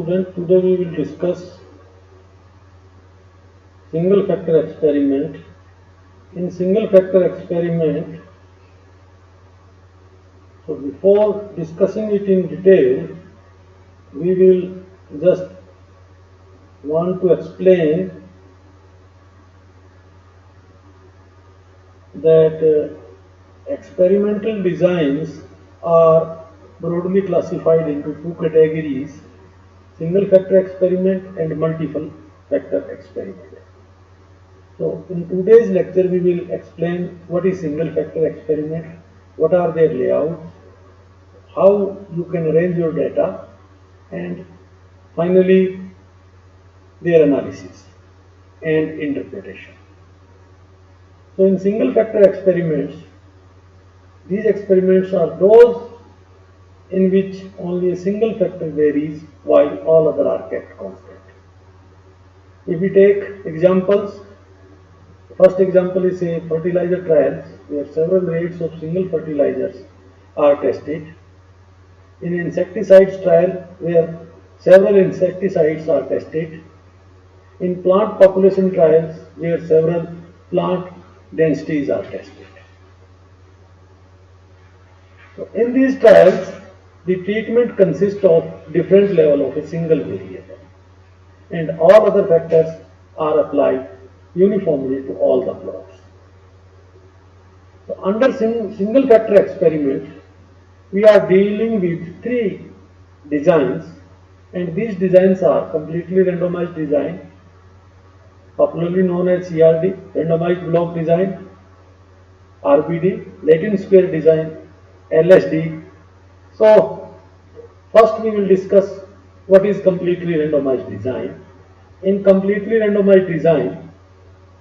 Students, today we will discuss single factor experiment. In single factor experiment, so before discussing it in detail, we will just want to explain that experimental designs are broadly classified into two categories: single factor experiment and multiple factor experiment. So in today's lecture we will explain what is single factor experiment, what are their layouts, how you can arrange your data, and finally their analysis and interpretation. So in single factor experiments, these experiments are those in which only a single factor varies while all other are kept constant. If we take examples, first example is a fertilizer trials where several rates of single fertilizers are tested. In insecticides trial where several insecticides are tested. In plant population trials where several plant densities are tested. So in these trials, the treatment consists of different level of a single variable and all other factors are applied uniformly to all the plots. So under single factor experiment, we are dealing with three designs, and these designs are completely randomized design, popularly known as CRD, randomized block design, RBD, Latin square design, LSD. So first we will discuss what is completely randomized design. In completely randomized design,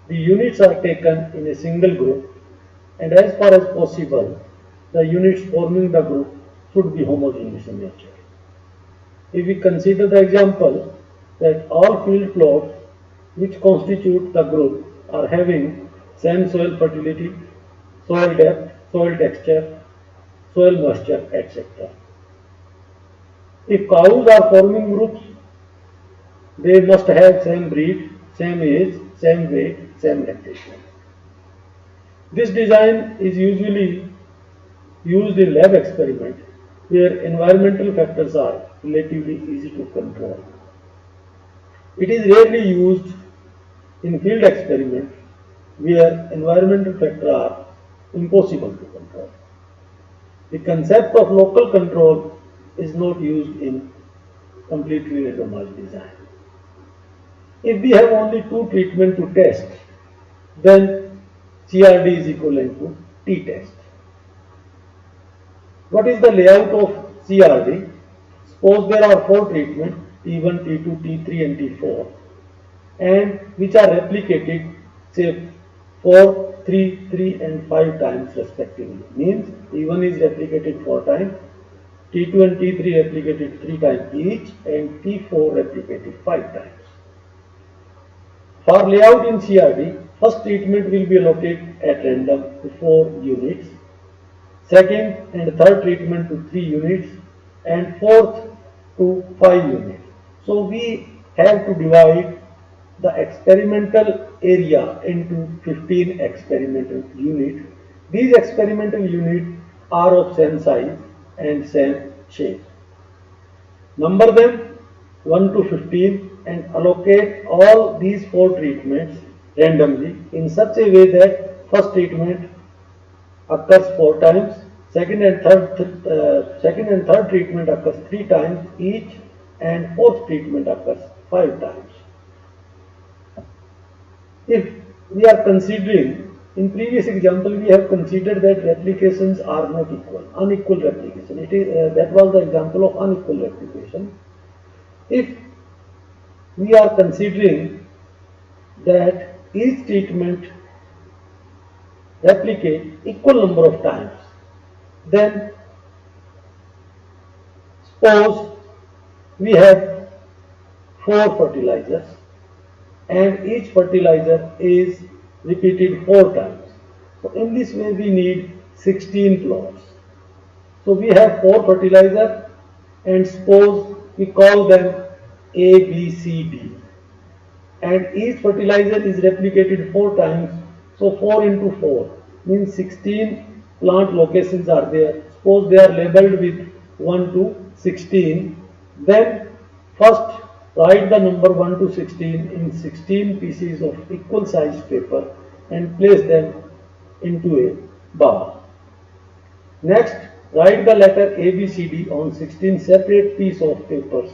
the units are taken in a single group, and as far as possible, the units forming the group should be homogeneous in nature. If we consider the example that all field plots which constitute the group are having same soil fertility, soil depth, soil texture, soil moisture, etc. If cows are forming groups, they must have same breed, same age, same weight, same lactation. This design is usually used in lab experiment where environmental factors are relatively easy to control. It is rarely used in field experiment where environmental factors are impossible to control. The concept of local control is not used in completely randomized design. If we have only two treatment to test, then CRD is equivalent to T test. What is the layout of CRD? Suppose there are four treatments T1, T2, T3 and T4, and which are replicated say 4, 3, 3 and 5 times respectively. Means T1 is replicated 4 times, T2 and T3 replicated 3 times each, and T4 replicated 5 times. For layout in CRD, first treatment will be allocated at random to 4 units, second and third treatment to 3 units, and fourth to 5 units. So we have to divide the experimental area into 15 experimental units. These experimental units are of same size and same shape. Number them 1 to 15 and allocate all these four treatments randomly in such a way that first treatment occurs 4 times, second and third treatment occurs 3 times each, and fourth treatment occurs 5 times. If we are considering, in previous example we have considered that replications are not equal, unequal replication. That was the example of unequal replication. If we are considering that each treatment replicate equal number of times, then suppose we have 4 fertilizers and each fertilizer is repeated 4 times. So in this way we need 16 plots. So we have 4 fertilizers and suppose we call them A, B, C, D, and each fertilizer is replicated 4 times. So 4 into 4 means 16 plant locations are there. Suppose they are labeled with 1 to 16. Then first write the number 1 to 16 in 16 pieces of equal sized paper and place them into a bowl. Next, write the letter A, B, C, D on 16 separate pieces of papers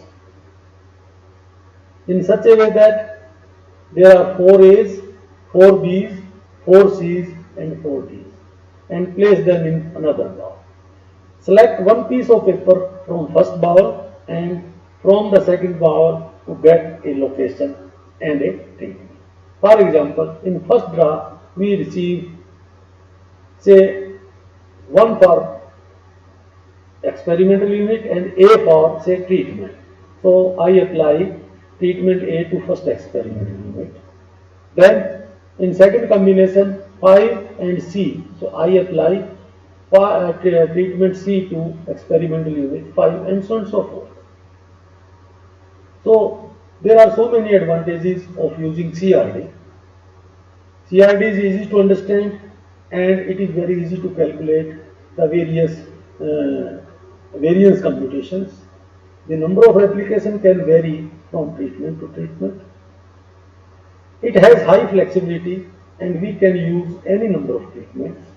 in such a way that there are 4 A's, 4 B's, 4 C's and 4 D's and place them in another bowl. Select one piece of paper from first bowl and from the second bowl to get a location and a treatment. For example, in first draw we receive say 1 for experimental unit and A for say treatment. So I apply treatment A to first experimental unit. Then in second combination 5 and C. So I apply treatment C to experimental unit 5 and so on and so forth. So there are so many advantages of using CRD. CRD is easy to understand and it is very easy to calculate the various variance computations. The number of application can vary from treatment to treatment. It has high flexibility and we can use any number of treatments.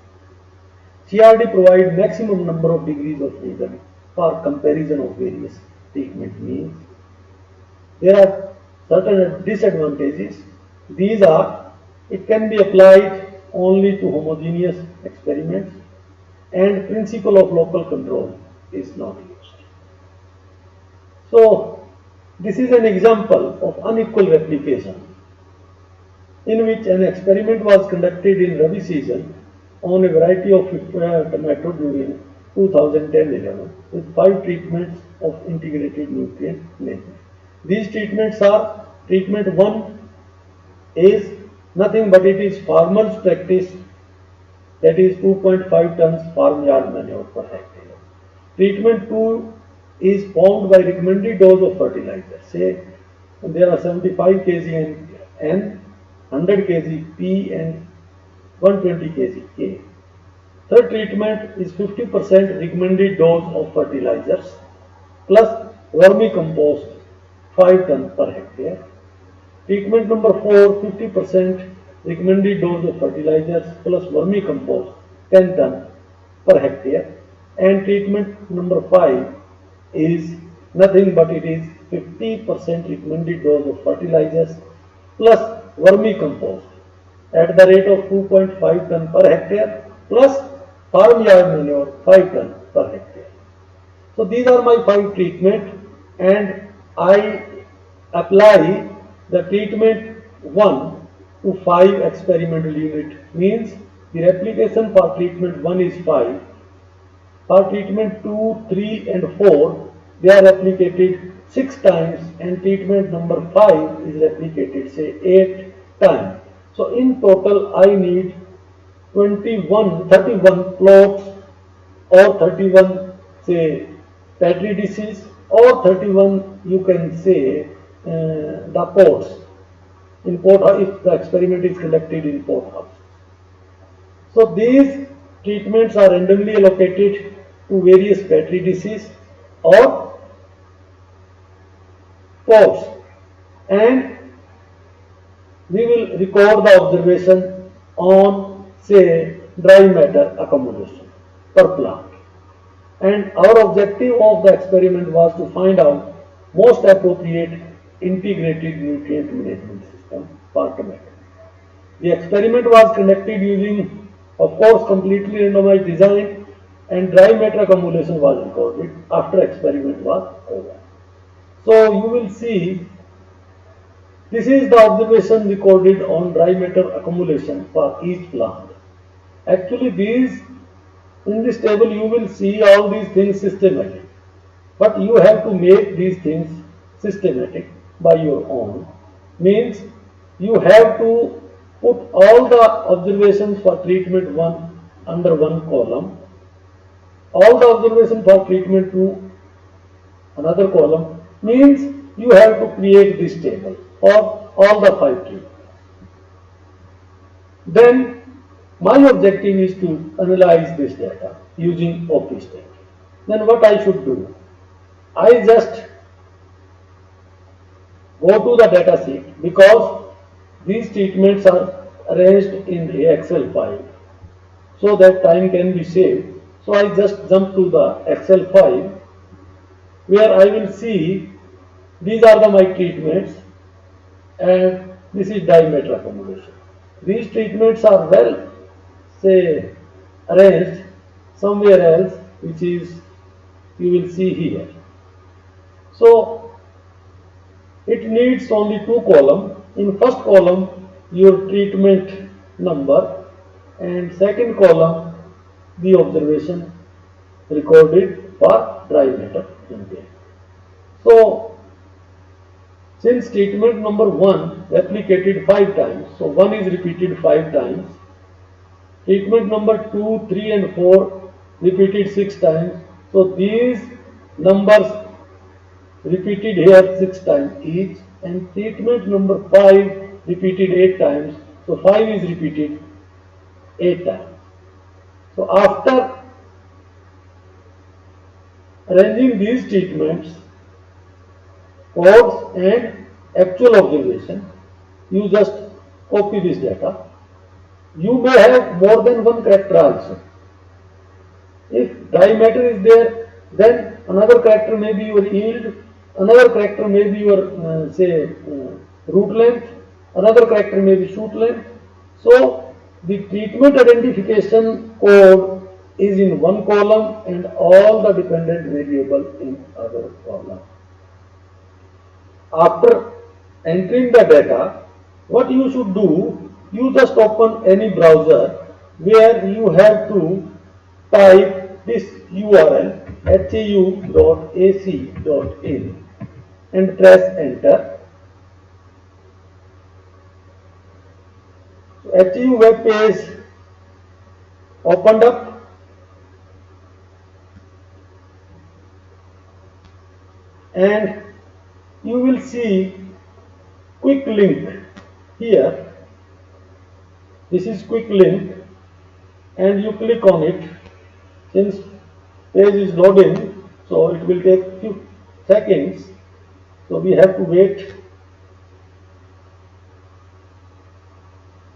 CRD provides maximum number of degrees of freedom for comparison of various treatment means. There are certain disadvantages. These are, it can be applied only to homogeneous experiments and principle of local control is not used. So this is an example of unequal replication in which an experiment was conducted in Rabi season on a variety of tomato during 2010-11 with 5 treatments of integrated nutrient management. These treatments are treatment 1 is nothing but it is farmer's practice, that is 2.5 tons farmyard manure per hectare. Treatment 2 is formed by recommended dose of fertilizer. Say there are 75 kg N, 100 kg P and 120 kg K. Third treatment is 50% recommended dose of fertilizers plus vermicompost 5 tons per hectare. Treatment number 4, 50% recommended dose of fertilizers plus vermicompost 10 tons per hectare. And treatment number 5 is nothing but it is 50% recommended dose of fertilizers plus vermicompost at the rate of 2.5 ton per hectare plus farmyard manure 5 ton per hectare. So these are my 5 treatment and I apply the treatment 1 to 5 experimental unit means the replication for treatment 1 is 5. For treatment 2, 3 and 4 they are replicated 6 times and treatment number 5 is replicated say 8 times. So in total I need 31 plots or 31 say petri dishes or 31 you can say the pots in pot if the experiment is conducted in pot house. So these treatments are randomly allocated to various petri dishes or pots and we will record the observation on say dry matter accumulation per plant. And our objective of the experiment was to find out most appropriate integrated nutrient management system for tomato. The experiment was conducted using, of course, completely randomized design and dry matter accumulation was recorded after experiment was over. So you will see this is the observation recorded on dry matter accumulation for each plant. Actually these in this table you will see all these things systematic. But you have to make these things systematic by your own. Means you have to put all the observations for treatment 1 under one column, all the observations for treatment 2 another column. Means you have to create this table for all the 5 trees. Then my objective is to analyze this data using OpStat. Then what I should do? I just go to the data sheet because these treatments are arranged in the Excel file so that time can be saved. So I just jump to the Excel file where I will see these are my treatments and this is diameter accumulation. These treatments are well, say, arranged somewhere else, which is you will see here. So it needs only two columns. In first column, your treatment number, and second column, the observation recorded for dry matter in there. So since treatment number 1 replicated 5 times, so 1 is repeated 5 times. Treatment number 2, 3 and 4 repeated 6 times. So these numbers repeated here 6 times each, and treatment number 5 repeated 8 times. So 5 is repeated 8 times. So after arranging these treatments, codes and actual observation, you just copy this data. You may have more than one character also. If dry matter is there, then another character may be your yield, another character may be your root length, another character may be shoot length. So the treatment identification code is in one column and all the dependent variable in other column. After entering the data, what you should do, you just open any browser where you have to type this URL hau.ac.in and press enter. So HAU web page opened up, and you will see quick link here. This is quick link and you click on it. Since page is loading, so it will take few seconds, so we have to wait.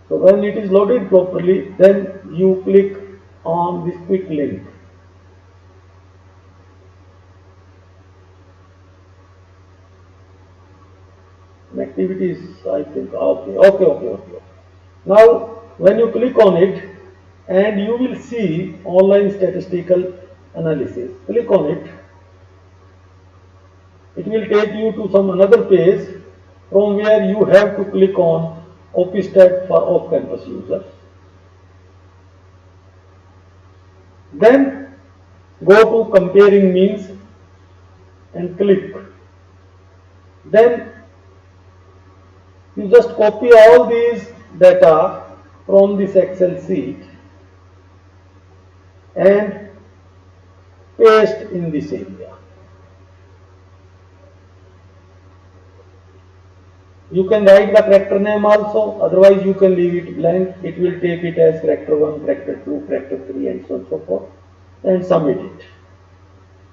So when it is loaded properly, then you click on this quick link. Activities, I think, okay. Now when you click on it, and you will see online statistical analysis, click on it. It will take you to some another page from where you have to click on OpStat for off-campus users. Then go to comparing means and click. Then you just copy all these data from this Excel sheet and paste in this area. You can write the character name also, otherwise you can leave it blank. It will take it as character 1, character 2, character 3 and so on so forth, and submit it.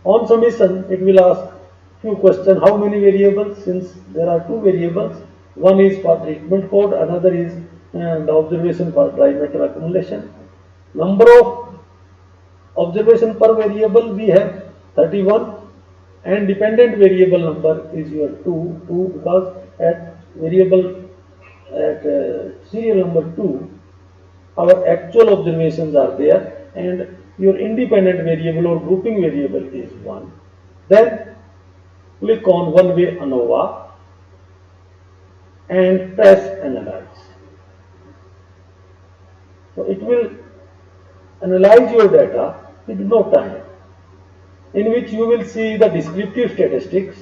On submission, it will ask few questions. How many variables? Since there are two variables, one is for treatment code, another is the observation for dry matter accumulation. Number of observation per variable we have 31, and dependent variable number is your 2 because at serial number 2 our actual observations are there, and your independent variable or grouping variable is 1. Then click on one way ANOVA and press analyze. So it will analyze your data with no time, in which you will see the descriptive statistics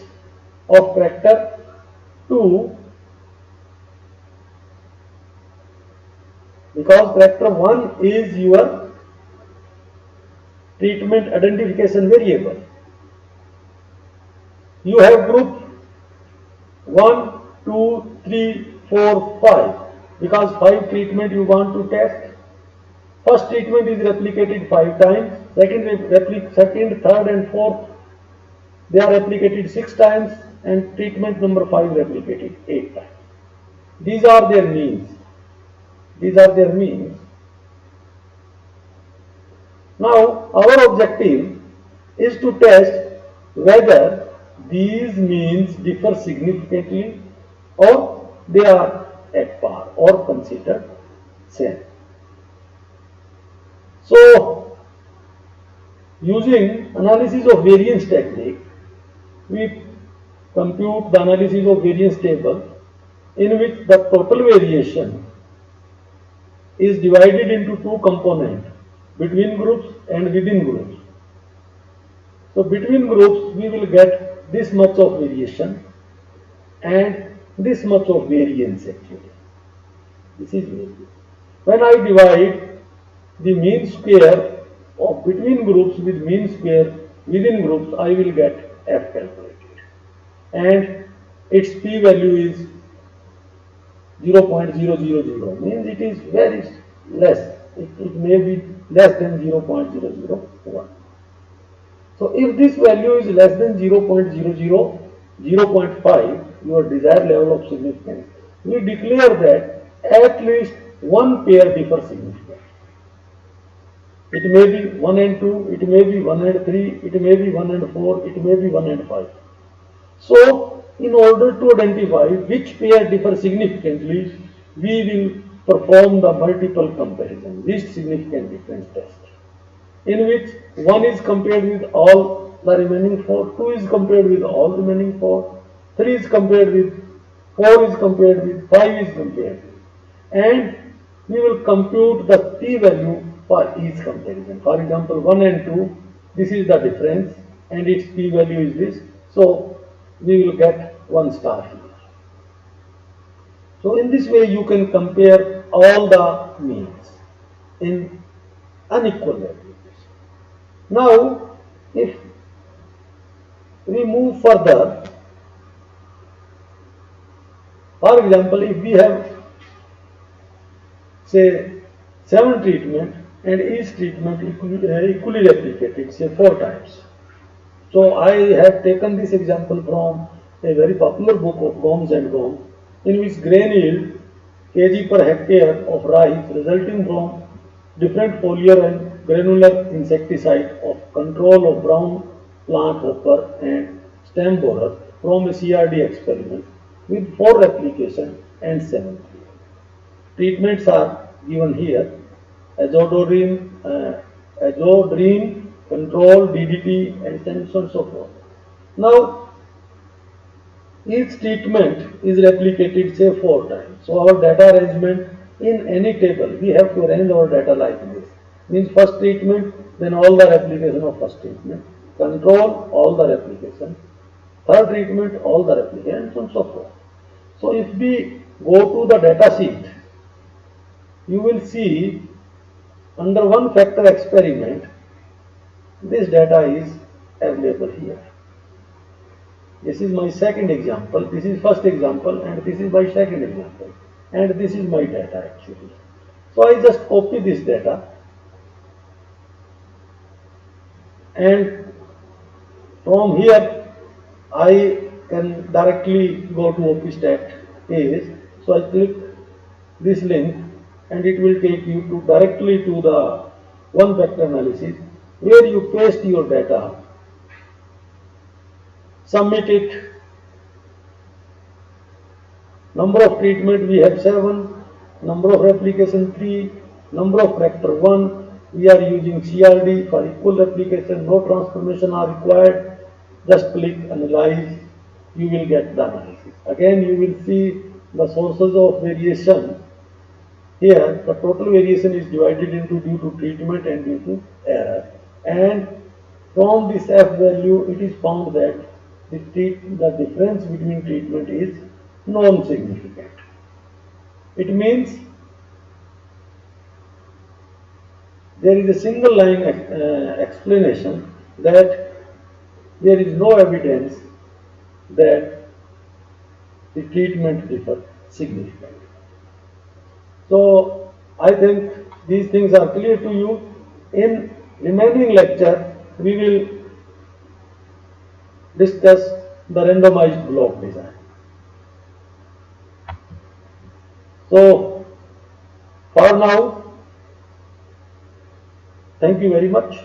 of character 2, because character 1 is your treatment identification variable. You have grouped 1, 2, 3, 4, 5. Because 5 treatment you want to test. First treatment is replicated 5 times. Second, third and fourth they are replicated 6 times, and treatment number 5 replicated 8 times. These are their means. These are their means. Now our objective is to test whether these means differ significantly or they are at par or considered same. So using analysis of variance technique, we compute the analysis of variance table in which the total variation is divided into two components, between groups and within groups. So between groups we will get this much of variation and this much of variance actually. This is variance. When I divide the mean square of between groups with mean square within groups, I will get f calculated. And its p-value is 0.000, means it is very less. It may be less than 0.001. So if this value is less than 0.00, 0.5, your desired level of significance, we declare that at least one pair differs significantly. It may be 1 and 2, it may be 1 and 3, it may be 1 and 4, it may be 1 and 5. So, in order to identify which pair differ significantly, we will perform the multiple comparison, least significant difference test, in which 1 is compared with all the remaining 4, 2 is compared with all remaining 4, 3 is compared with 4 is compared with 5 is compared with, and we will compute the p-value for each comparison. For example, 1 and 2, this is the difference and its p-value is this. So we will get 1 star here. So in this way you can compare all the means in unequal values. Now if we move further, for example, if we have say 7 treatment and each treatment equally replicated, say 4 times. So I have taken this example from a very popular book of Gomes and Gomes, in which grain yield kg per hectare of rice resulting from different foliar and granular insecticide of control of brown plant hopper and stem borer from a CRD experiment with 4 replication and 7 treatments are given here: azodrine, control, DDT, and so on and so forth. Now, each treatment is replicated say 4 times. So our data arrangement in any table, we have to arrange our data like this. Means first treatment, then all the replication of first treatment, control, all the replication, third treatment, all the replication, and so on and so forth. So if we go to the data sheet, you will see under one factor experiment, this data is available here. This is my second example, this is first example, and this is my second example, and this is my data actually. So I just copy this data and from here I can directly go to OPStat page. So I click this link and it will take you to directly to the one vector analysis where you paste your data, submit it. Number of treatment we have 7, number of replication 3, number of factor 1, we are using CRD for equal replication, no transformation are required, just click analyze, you will get the analysis. Again you will see the sources of variation. Here the total variation is divided into due to treatment and due to error, and from this F value it is found that the difference between treatment is non-significant. It means there is a single line explanation that there is no evidence that the treatment differ significantly. So I think these things are clear to you. In remaining lecture, we will discuss the randomized block design. So for now, thank you very much.